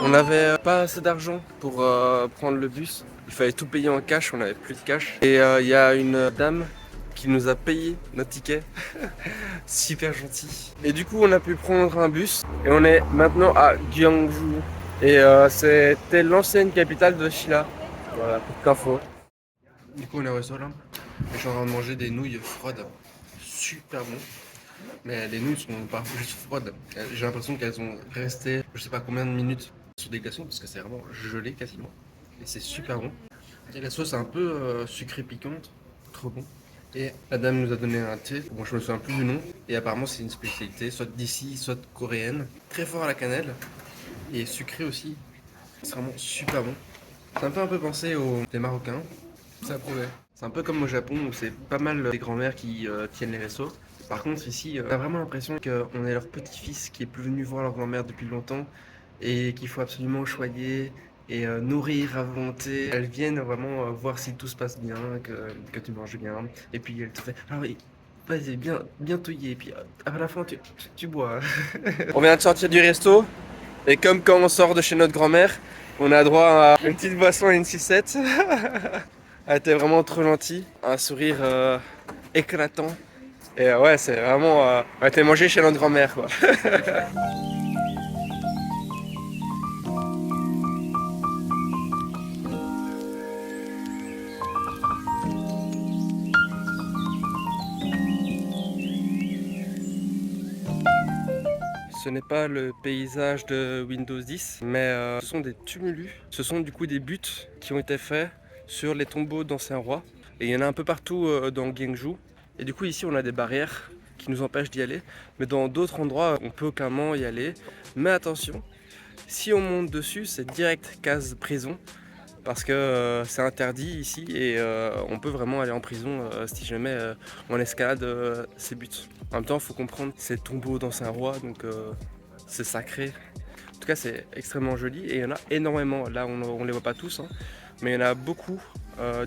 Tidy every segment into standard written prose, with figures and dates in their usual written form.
On n'avait pas assez d'argent pour prendre le bus. Il fallait tout payer en cash, on n'avait plus de cash. Et il y a une dame qui nous a payé notre ticket. Super gentil. Et du coup, on a pu prendre un bus. Et on est maintenant à Gyeongju. Et c'était l'ancienne capitale de Shilla. Voilà, petite info. Du coup, on est au restaurant. Et je suis en train de manger des nouilles froides. Super bon. Mais les nouilles sont pas juste froides. J'ai l'impression qu'elles ont resté je sais pas combien de minutes sur des glaçons parce que c'est vraiment gelé quasiment. Et c'est super bon. Et la sauce est un peu sucrée piquante. Trop bon. Et la dame nous a donné un thé. Bon, je me souviens plus du nom. Et apparemment, c'est une spécialité, soit d'ici, soit coréenne. Très fort à la cannelle. Et sucré aussi. C'est vraiment super bon. Ça me fait un peu penser aux des Marocains. Ça promet. C'est un peu comme au Japon où c'est pas mal des grands-mères qui tiennent les restos. Par contre ici, on a vraiment l'impression qu'on est leur petit-fils qui est plus venu voir leur grand-mère depuis longtemps et qu'il faut absolument choyer et nourrir à volonté. Elles viennent vraiment voir si tout se passe bien, que tu manges bien. Et puis elles te font « Ah oui, vas-y, bien touillé. » Et puis à la fin, tu bois. On vient de sortir du resto et comme quand on sort de chez notre grand-mère, on a droit à une petite boisson et une sucette. Elle était vraiment trop gentille, un sourire éclatant. Et ouais, c'est vraiment... on a été mangé chez notre grand-mère, quoi. Ce n'est pas le paysage de Windows 10, mais ce sont des tumulus. Ce sont du coup des buts qui ont été faits sur les tombeaux d'anciens rois. Et il y en a un peu partout dans Gyeongju. Et du coup ici on a des barrières qui nous empêchent d'y aller. Mais dans d'autres endroits on peut clairement y aller. Mais attention, si on monte dessus c'est direct case prison. Parce que c'est interdit ici et on peut vraiment aller en prison si jamais on escalade ces buts. En même temps il faut comprendre ces tombeaux d'anciens rois donc c'est sacré. En tout cas c'est extrêmement joli et il y en a énormément. Là on les voit pas tous hein, mais il y en a beaucoup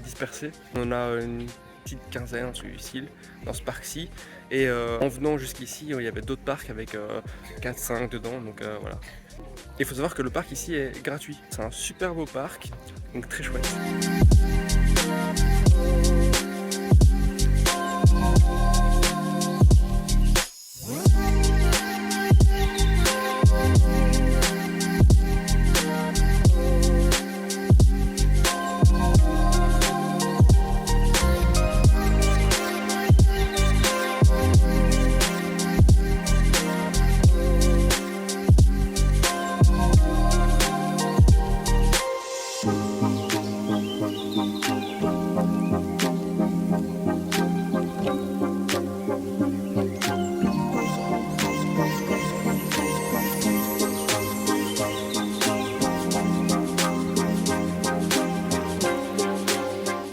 dispersés. On a une petite quinzaine ici dans ce parc-ci et en venant jusqu'ici il y avait d'autres parcs avec 4-5 dedans donc voilà. Il faut savoir que le parc ici est gratuit. C'est un super beau parc, donc très chouette.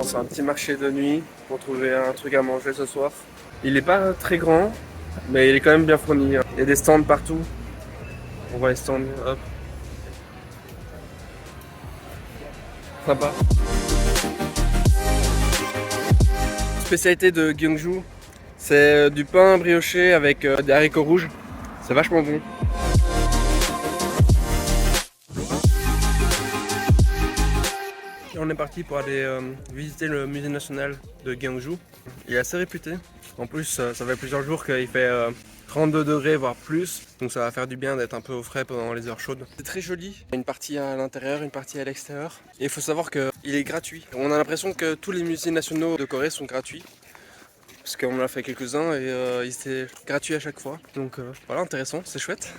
C'est un petit marché de nuit pour trouver un truc à manger ce soir. Il n'est pas très grand, mais il est quand même bien fourni. Il y a des stands partout. On voit les stands, hop. Sympa. Spécialité de Gyeongju, c'est du pain brioché avec des haricots rouges. C'est vachement bon. Et on est parti pour aller visiter le musée national de Gyeongju. Il est assez réputé. En plus, ça fait plusieurs jours qu'il fait 32 degrés, voire plus. Donc ça va faire du bien d'être un peu au frais pendant les heures chaudes. C'est très joli. Il y a une partie à l'intérieur, une partie à l'extérieur. Et il faut savoir qu'il est gratuit. On a l'impression que tous les musées nationaux de Corée sont gratuits. Parce qu'on en a fait quelques-uns et ils étaient gratuits à chaque fois. Donc voilà, intéressant, c'est chouette.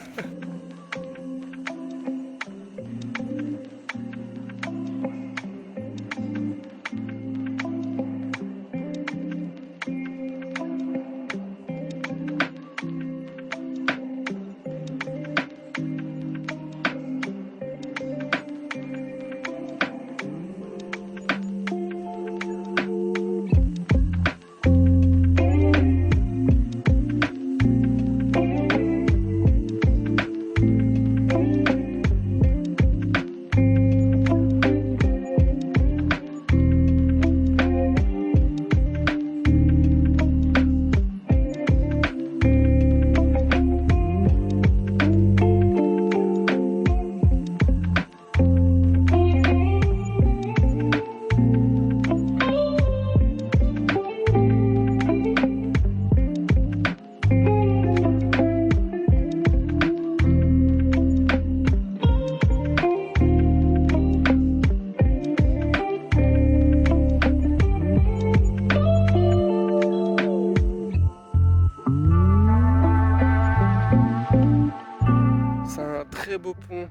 Très beau pont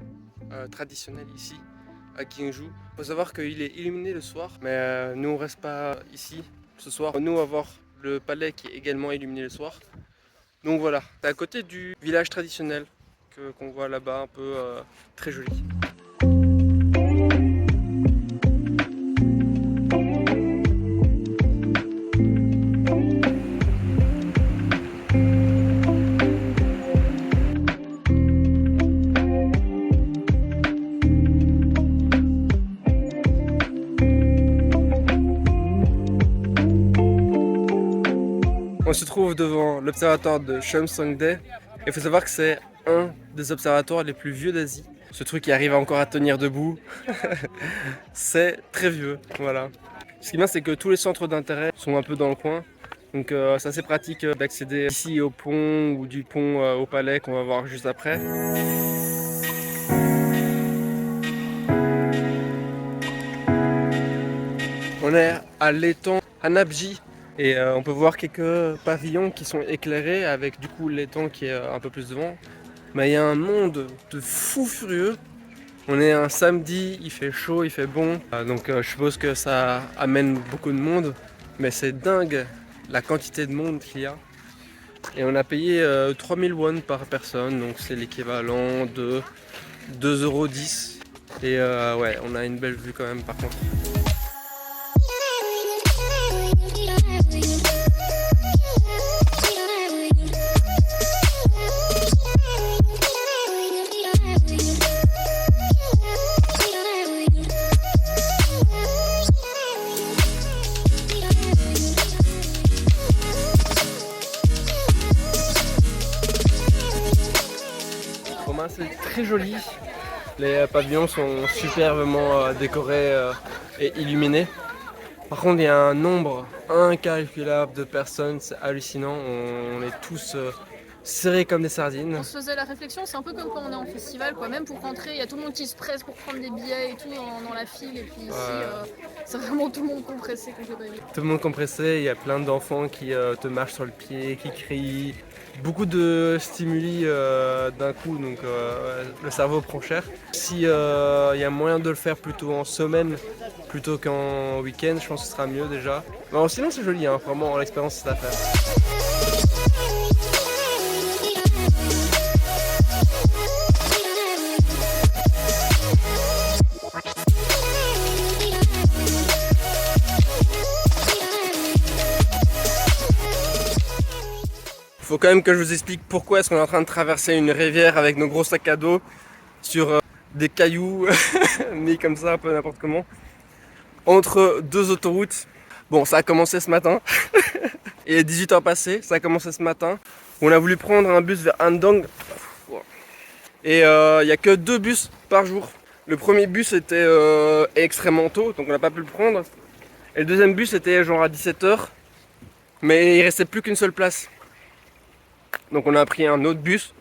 traditionnel ici à Gyeongju. Il faut savoir qu'il est illuminé le soir, mais nous on reste pas ici ce soir. Nous on va voir le palais qui est également illuminé le soir. Donc voilà, c'est à côté du village traditionnel qu'on voit là-bas, un peu très joli. On se trouve devant l'observatoire de Cheomseongdae. Il faut savoir que c'est un des observatoires les plus vieux d'Asie. Ce truc qui arrive encore à tenir debout, c'est très vieux, voilà. Ce qui est bien, c'est que tous les centres d'intérêt sont un peu dans le coin. Donc c'est assez pratique d'accéder ici au pont ou du pont au palais qu'on va voir juste après. On est à l'étang Hanabji. Et on peut voir quelques pavillons qui sont éclairés avec du coup l'étang qui est un peu plus devant. Mais il y a un monde de fou furieux. On est un samedi, il fait chaud, il fait bon. Donc je suppose que ça amène beaucoup de monde. Mais c'est dingue la quantité de monde qu'il y a. Et on a payé 3000 won par personne. Donc c'est l'équivalent de 2,10 €. Et ouais, on a une belle vue quand même par contre. C'est très joli, les pavillons sont superbement décorés et illuminés. Par contre il y a un nombre incalculable de personnes, c'est hallucinant, on est tous serrés comme des sardines. On se faisait la réflexion, c'est un peu comme quand on est en festival, quoi. Même pour rentrer, il y a tout le monde qui se presse pour prendre des billets et tout dans la file. Et puis ici, c'est vraiment tout le monde compressé que j'ai pas vu. Tout le monde compressé, il y a plein d'enfants qui te marchent sur le pied, qui crient. Beaucoup de stimuli d'un coup, donc le cerveau prend cher. Si y a moyen de le faire plutôt en semaine plutôt qu'en week-end, je pense que ce sera mieux déjà. Bon, sinon c'est joli, hein, vraiment l'expérience c'est à faire. Faut quand même que je vous explique pourquoi est-ce qu'on est en train de traverser une rivière avec nos gros sacs à dos sur des cailloux mis comme ça un peu n'importe comment entre deux autoroutes. Bon, ça a commencé ce matin. Il est 18h passé, ça a commencé ce matin. On a voulu prendre un bus vers Andong et il n'y a que 2 bus par jour. Le premier bus était extrêmement tôt, donc on n'a pas pu le prendre. Et le deuxième bus était genre à 17h, mais il restait plus qu'une seule place. Donc on a pris un autre bus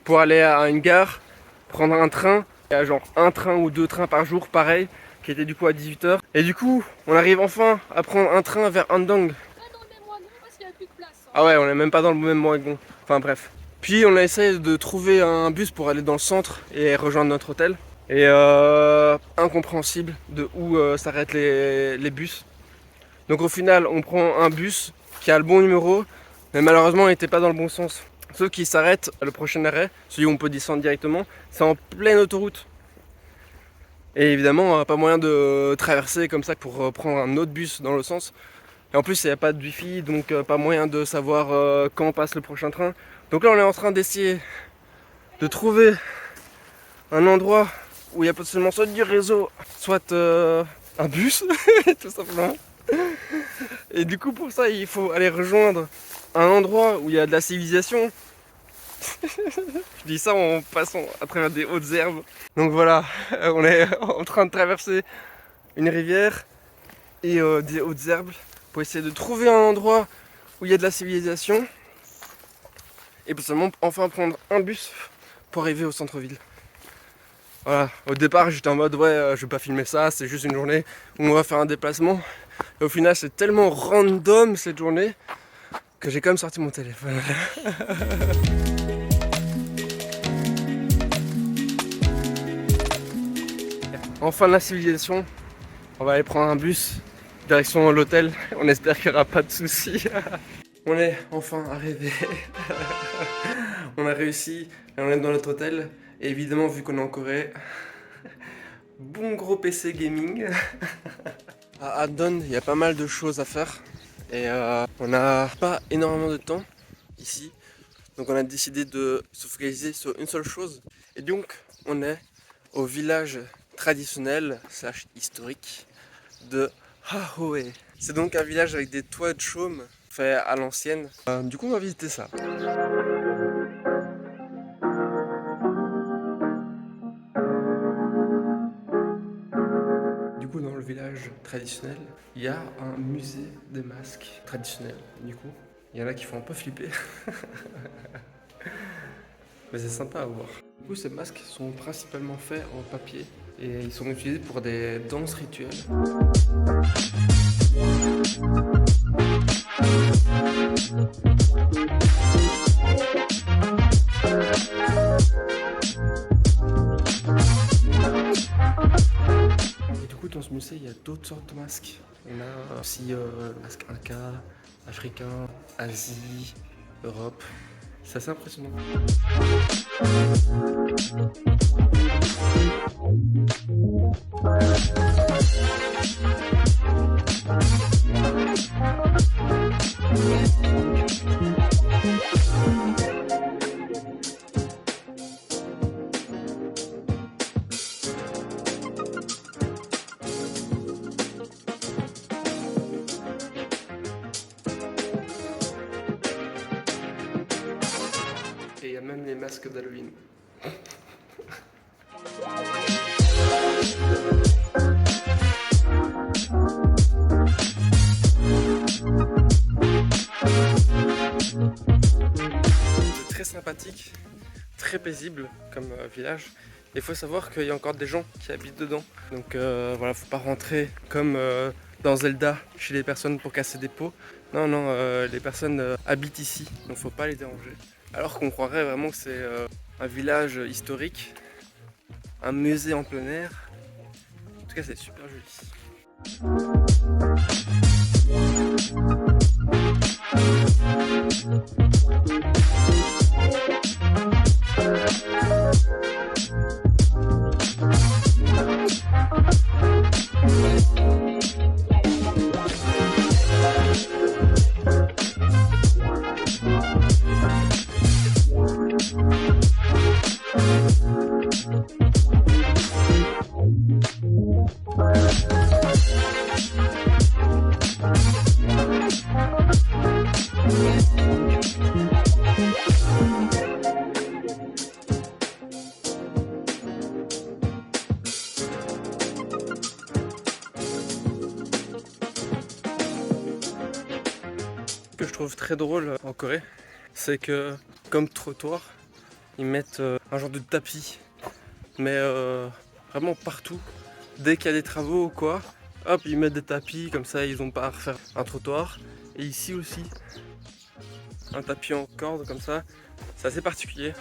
pour aller à une gare, prendre un train. Il y a genre un train ou deux trains par jour, pareil, qui était du coup à 18h. Et du coup, on arrive enfin à prendre un train vers Andong. Pas dans le même wagon parce qu'il n'y a plus de place. Ah ouais, on est même pas dans le même wagon. Enfin bref. Puis on a essayé de trouver un bus pour aller dans le centre et rejoindre notre hôtel. Et incompréhensible de où s'arrêtent les bus. Donc au final, on prend un bus qui a le bon numéro, mais malheureusement, il n'était pas dans le bon sens. Sauf qu'il s'arrête à le prochain arrêt, celui où on peut descendre directement, c'est en pleine autoroute. Et évidemment, pas moyen de traverser comme ça pour prendre un autre bus dans le sens. Et en plus, il n'y a pas de wifi, donc pas moyen de savoir quand passe le prochain train. Donc là, on est en train d'essayer de trouver un endroit où il y a potentiellement soit du réseau, soit un bus, tout simplement. Et du coup, pour ça, il faut aller rejoindre un endroit où il y a de la civilisation. Je dis ça en passant à travers des hautes herbes. Donc voilà, on est en train de traverser une rivière et des hautes herbes pour essayer de trouver un endroit où il y a de la civilisation et potentiellement enfin prendre un bus pour arriver au centre-ville. Voilà, au départ j'étais en mode ouais je vais pas filmer ça, c'est juste une journée où on va faire un déplacement. Et au final c'est tellement random cette journée que j'ai quand même sorti mon téléphone. Enfin la civilisation, on va aller prendre un bus direction l'hôtel, on espère qu'il n'y aura pas de soucis. On est enfin arrivé, on a réussi et on est dans notre hôtel. Et évidemment, vu qu'on est en Corée, bon gros PC gaming. À Andong, il y a pas mal de choses à faire. Et on n'a pas énormément de temps ici. Donc on a décidé de se focaliser sur une seule chose. Et donc, on est au village traditionnel / historique de Hahoe. C'est donc un village avec des toits de chaume fait à l'ancienne. Du coup, on va visiter ça. Dans le village traditionnel, il y a un musée des masques traditionnels. Du coup, il y en a qui font un peu flipper. Mais c'est sympa à voir. Du coup, ces masques sont principalement faits en papier et ils sont utilisés pour des danses rituelles. Dans ce musée, il y a d'autres sortes de masques. On a aussi le masque Inca, africain, Asie, Europe. C'est assez impressionnant. Et il y a même les masques d'Halloween. C'est très sympathique, très paisible comme village. Il faut savoir qu'il y a encore des gens qui habitent dedans. Donc voilà, faut pas rentrer comme dans Zelda chez les personnes pour casser des pots. Non, non, les personnes habitent ici, donc faut pas les déranger. Alors qu'on croirait vraiment que c'est un village historique, un musée en plein air. En tout cas, c'est super joli. trouve très drôle en Corée, c'est que comme trottoir, ils mettent un genre de tapis, mais vraiment partout. Dès qu'il y a des travaux ou quoi, hop, ils mettent des tapis, comme ça ils ont pas à refaire un trottoir. Et ici aussi, un tapis en corde comme ça, c'est assez particulier.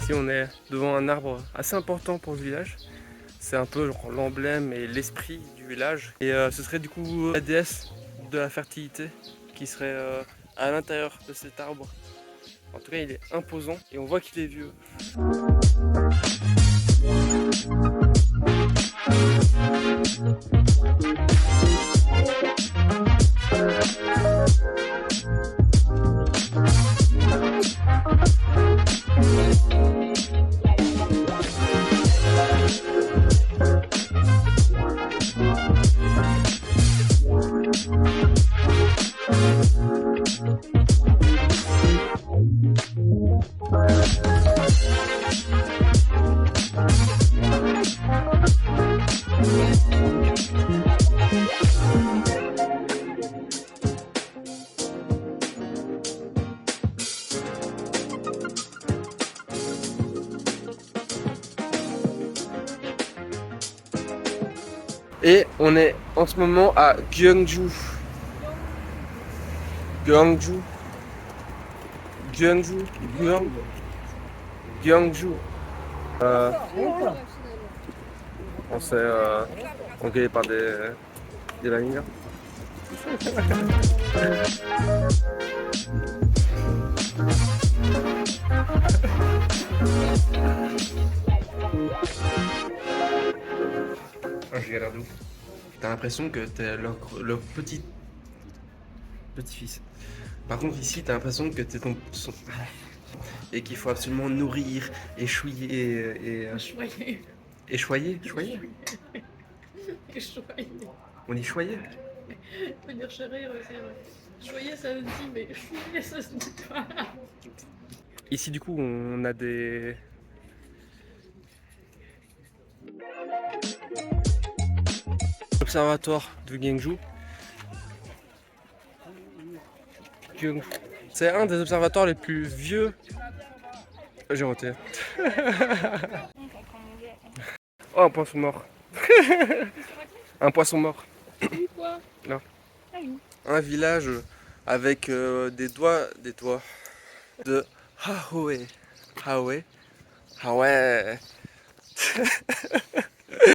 Ici on est devant un arbre assez important pour le village. C'est un peu l'emblème et l'esprit du village. Et ce serait du coup la déesse de la fertilité qui serait à l'intérieur de cet arbre. En tout cas il est imposant et on voit qu'il est vieux. Et on est en ce moment à Gyeongju. Gyeongju. Gyeongju. Gyeongju. On s'est engueulé par des vanilles. T'as l'impression que t'es leur petit-fils. Par contre ici t'as l'impression que t'es et qu'il faut absolument nourrir, échouiller et Choyer. échoyer. Choyer. On dit choyer. On peut dire chérir aussi, ouais. Choyer ça se dit, mais chouiller ça se dit pas. Ici du coup on a des... Observatoire de Gyeongju. C'est un des observatoires les plus vieux. J'ai raté. Oh, un poisson mort. Un poisson mort. Quoi? Non. Ah oui. Un village avec des doigts de Hahoe. Hahoe.